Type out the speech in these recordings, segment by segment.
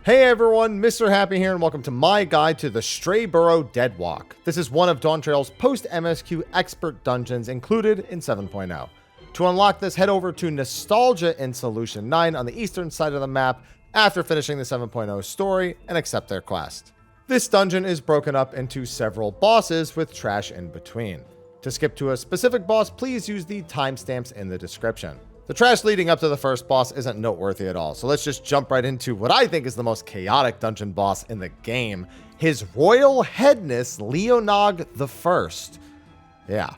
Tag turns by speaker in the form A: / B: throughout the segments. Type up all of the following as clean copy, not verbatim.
A: Hey everyone, Mr. Happy here, and welcome to my guide to the Strayborough Deadwalk. This is one of Dawntrail's post-MSQ expert dungeons included in 7.0. To unlock this, head over to Nostalgia in Solution 9 on the eastern side of the map after finishing the 7.0 story and accept their quest. This dungeon is broken up into several bosses with trash in between. To skip to a specific boss, please use the timestamps in the description. The trash leading up to the first boss isn't noteworthy at all, so let's just jump right into what I think is the most chaotic dungeon boss in the game, His Royal Headness Leonog I. Yeah.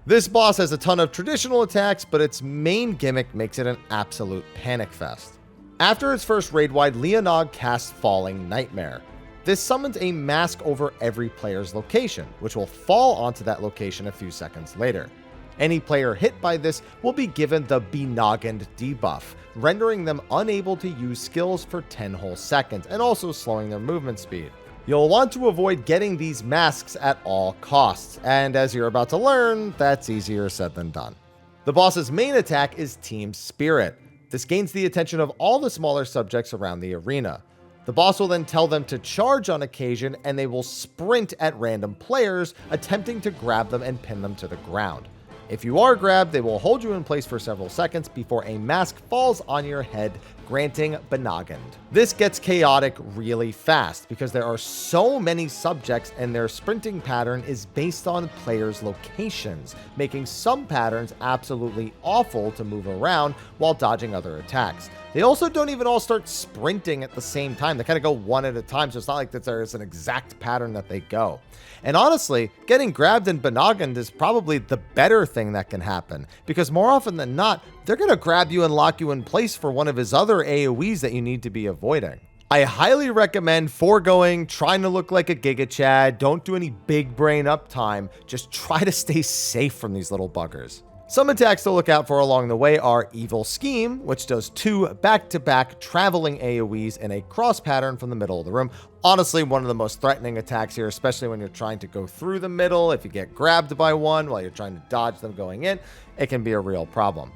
A: This boss has a ton of traditional attacks, but its main gimmick makes it an absolute panic fest. After its first raid-wide, Leonog casts Falling Nightmare. This summons a mask over every player's location, which will fall onto that location a few seconds later. Any player hit by this will be given the Benoggened debuff, rendering them unable to use skills for 10 whole seconds, and also slowing their movement speed. You'll want to avoid getting these masks at all costs, and as you're about to learn, that's easier said than done. The boss's main attack is Team Spirit. This gains the attention of all the smaller subjects around the arena. The boss will then tell them to charge on occasion, and they will sprint at random players, attempting to grab them and pin them to the ground. If you are grabbed, they will hold you in place for several seconds before a mask falls on your head, granting Benoggened. This gets chaotic really fast because there are so many subjects and their sprinting pattern is based on players' locations, making some patterns absolutely awful to move around while dodging other attacks. They also don't even all start sprinting at the same time. They kind of go one at a time, so it's not like that there's an exact pattern that they go. And honestly, getting grabbed and Benoggened is probably the better thing that can happen, because more often than not, they're going to grab you and lock you in place for one of his other AoEs that you need to be avoiding. I highly recommend foregoing trying to look like a Giga Chad. Don't do any big brain uptime. Just try to stay safe from these little buggers. Some attacks to look out for along the way are Evil Scheme, which does 2 back-to-back traveling AoEs in a cross pattern from the middle of the room. Honestly, one of the most threatening attacks here, especially when you're trying to go through the middle. If you get grabbed by one while you're trying to dodge them going in, it can be a real problem.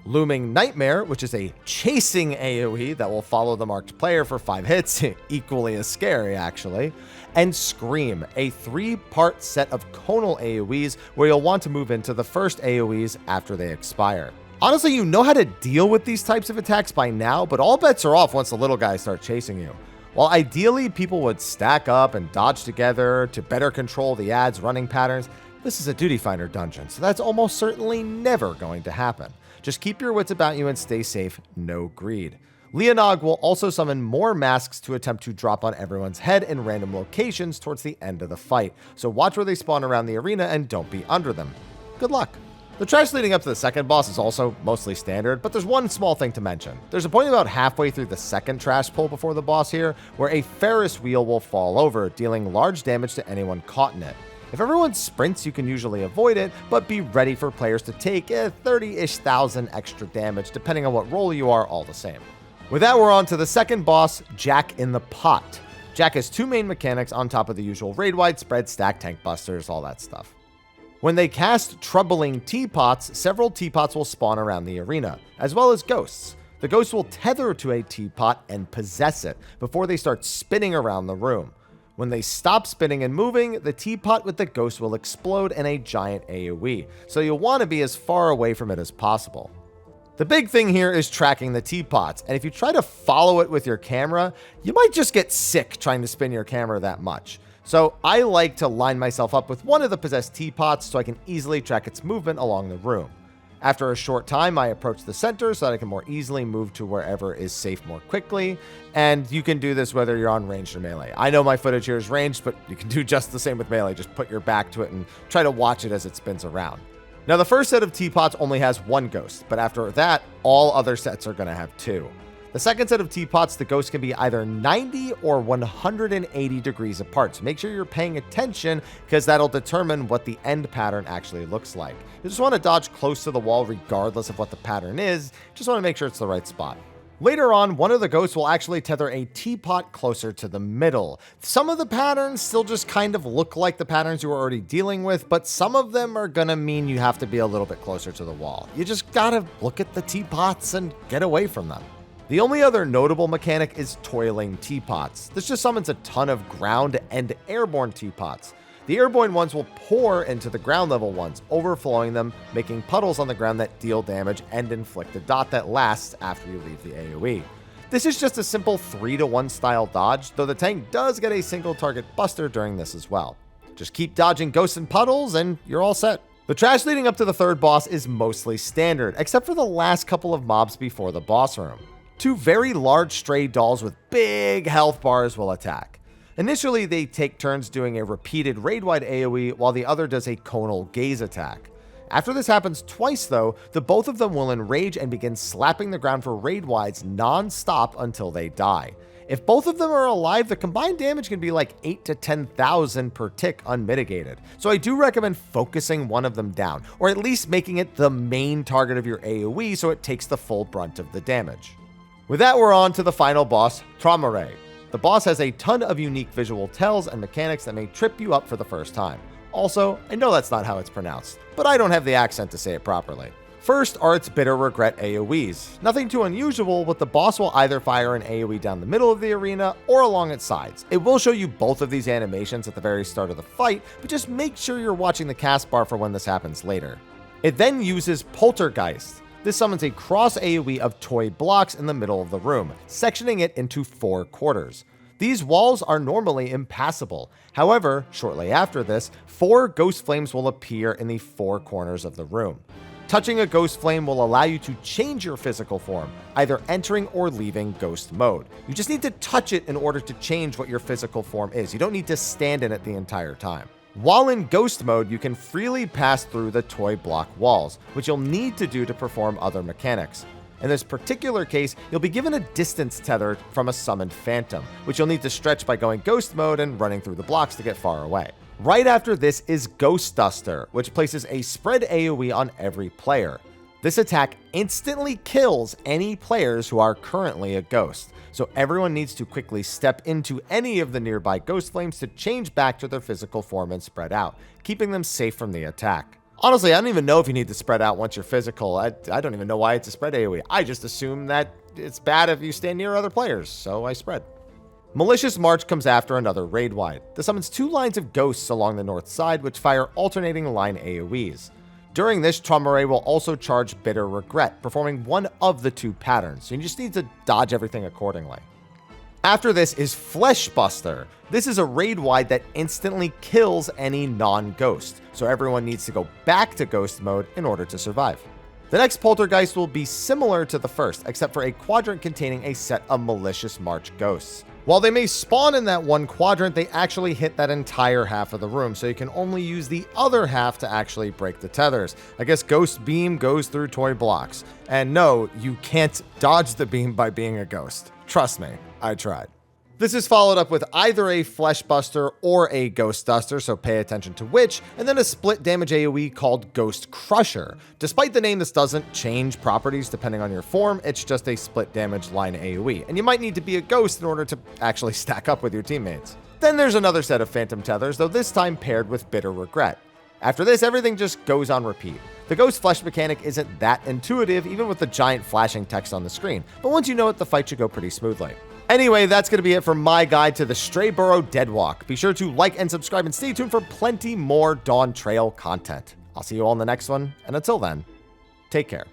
A: Looming Nightmare, which is a chasing AoE that will follow the marked player for 5 hits, equally as scary actually. And Scream, a 3-part set of conal AoEs where you'll want to move into the first AoEs after they expire. Honestly, you know how to deal with these types of attacks by now, but all bets are off once the little guys start chasing you. While ideally people would stack up and dodge together to better control the ad's running patterns, this is a Duty Finder dungeon, so that's almost certainly never going to happen. Just keep your wits about you and stay safe, no greed. Leonog will also summon more masks to attempt to drop on everyone's head in random locations towards the end of the fight, so watch where they spawn around the arena and don't be under them. Good luck. The trash leading up to the second boss is also mostly standard, but there's one small thing to mention. There's a point about halfway through the second trash pull before the boss here, where a Ferris wheel will fall over, dealing large damage to anyone caught in it. If everyone sprints, you can usually avoid it, but be ready for players to take 30-ish thousand extra damage, depending on what role you are, all the same. With that, we're on to the second boss, Jack in the Pot. Jack has 2 main mechanics on top of the usual raid-wide spread, stack, tank busters, all that stuff. When they cast Troubling Teapots, several teapots will spawn around the arena, as well as ghosts. The ghosts will tether to a teapot and possess it before they start spinning around the room. When they stop spinning and moving, the teapot with the ghost will explode in a giant AoE, so you'll want to be as far away from it as possible. The big thing here is tracking the teapots, and if you try to follow it with your camera, you might just get sick trying to spin your camera that much. So I like to line myself up with one of the possessed teapots so I can easily track its movement along the room. After a short time, I approach the center so that I can more easily move to wherever is safe more quickly, and you can do this whether you're on ranged or melee. I know my footage here is ranged, but you can do just the same with melee. Just put your back to it and try to watch it as it spins around. Now, the first set of teapots only has 1 ghost, but after that, all other sets are going to have 2. The second set of teapots, the ghosts can be either 90 or 180 degrees apart, so make sure you're paying attention because that'll determine what the end pattern actually looks like. You just want to dodge close to the wall regardless of what the pattern is, just want to make sure it's the right spot. Later on, one of the ghosts will actually tether a teapot closer to the middle. Some of the patterns still just kind of look like the patterns you were already dealing with, but some of them are gonna mean you have to be a little bit closer to the wall. You just gotta look at the teapots and get away from them. The only other notable mechanic is toiling teapots. This just summons a ton of ground and airborne teapots. The airborne ones will pour into the ground level ones, overflowing them, making puddles on the ground that deal damage and inflict a dot that lasts after you leave the AoE. This is just a simple 3-to-1 style dodge, though the tank does get a single target buster during this as well. Just keep dodging ghosts and puddles and you're all set. The trash leading up to the third boss is mostly standard, except for the last couple of mobs before the boss room. 2 very large stray dolls with big health bars will attack. Initially, they take turns doing a repeated raid-wide AoE while the other does a conal gaze attack. After this happens twice though, the both of them will enrage and begin slapping the ground for raid-wides non-stop until they die. If both of them are alive, the combined damage can be like 8,000 to 10,000 per tick unmitigated. So I do recommend focusing one of them down, or at least making it the main target of your AoE so it takes the full brunt of the damage. With that, we're on to the final boss, Strayborough. The boss has a ton of unique visual tells and mechanics that may trip you up for the first time. Also, I know that's not how it's pronounced, but I don't have the accent to say it properly. First are its bitter regret AoEs. Nothing too unusual, but the boss will either fire an AoE down the middle of the arena or along its sides. It will show you both of these animations at the very start of the fight, but just make sure you're watching the cast bar for when this happens later. It then uses Poltergeist. This summons a cross AoE of toy blocks in the middle of the room, sectioning it into 4 quarters. These walls are normally impassable. However, shortly after this, 4 ghost flames will appear in the 4 corners of the room. Touching a ghost flame will allow you to change your physical form, either entering or leaving ghost mode. You just need to touch it in order to change what your physical form is. You don't need to stand in it the entire time. While in ghost mode, you can freely pass through the toy block walls, which you'll need to do to perform other mechanics. In this particular case, you'll be given a distance tether from a summoned phantom, which you'll need to stretch by going ghost mode and running through the blocks to get far away. Right after this is Ghost Duster, which places a spread AoE on every player. This attack instantly kills any players who are currently a ghost, so everyone needs to quickly step into any of the nearby ghost flames to change back to their physical form and spread out, keeping them safe from the attack. Honestly, I don't even know if you need to spread out once you're physical. I don't even know why it's a spread AoE. I just assume that it's bad if you stand near other players, so I spread. Malicious March comes after another raid wide. This summons 2 lines of ghosts along the north side, which fire alternating line AoEs. During this, Strayborough will also charge Bitter Regret, performing one of the 2 patterns, so you just need to dodge everything accordingly. After this is Fleshbuster. This is a raid wide that instantly kills any non-ghost, so everyone needs to go back to ghost mode in order to survive. The next Poltergeist will be similar to the first, except for a quadrant containing a set of Malicious March ghosts. While they may spawn in that one quadrant, they actually hit that entire half of the room, so you can only use the other half to actually break the tethers. I guess Ghost Beam goes through toy blocks. And no, you can't dodge the beam by being a ghost. Trust me, I tried. This is followed up with either a Fleshbuster or a Ghost Duster, so pay attention to which, and then a split damage AoE called Ghost Crusher. Despite the name, this doesn't change properties depending on your form, it's just a split damage line AoE, and you might need to be a ghost in order to actually stack up with your teammates. Then there's another set of Phantom Tethers, though this time paired with Bitter Regret. After this, everything just goes on repeat. The Ghost Flesh mechanic isn't that intuitive, even with the giant flashing text on the screen, but once you know it, the fight should go pretty smoothly. Anyway, that's going to be it for my guide to the Strayborough Deadwalk. Be sure to like and subscribe and stay tuned for plenty more Dawntrail content. I'll see you all in the next one, and until then, take care.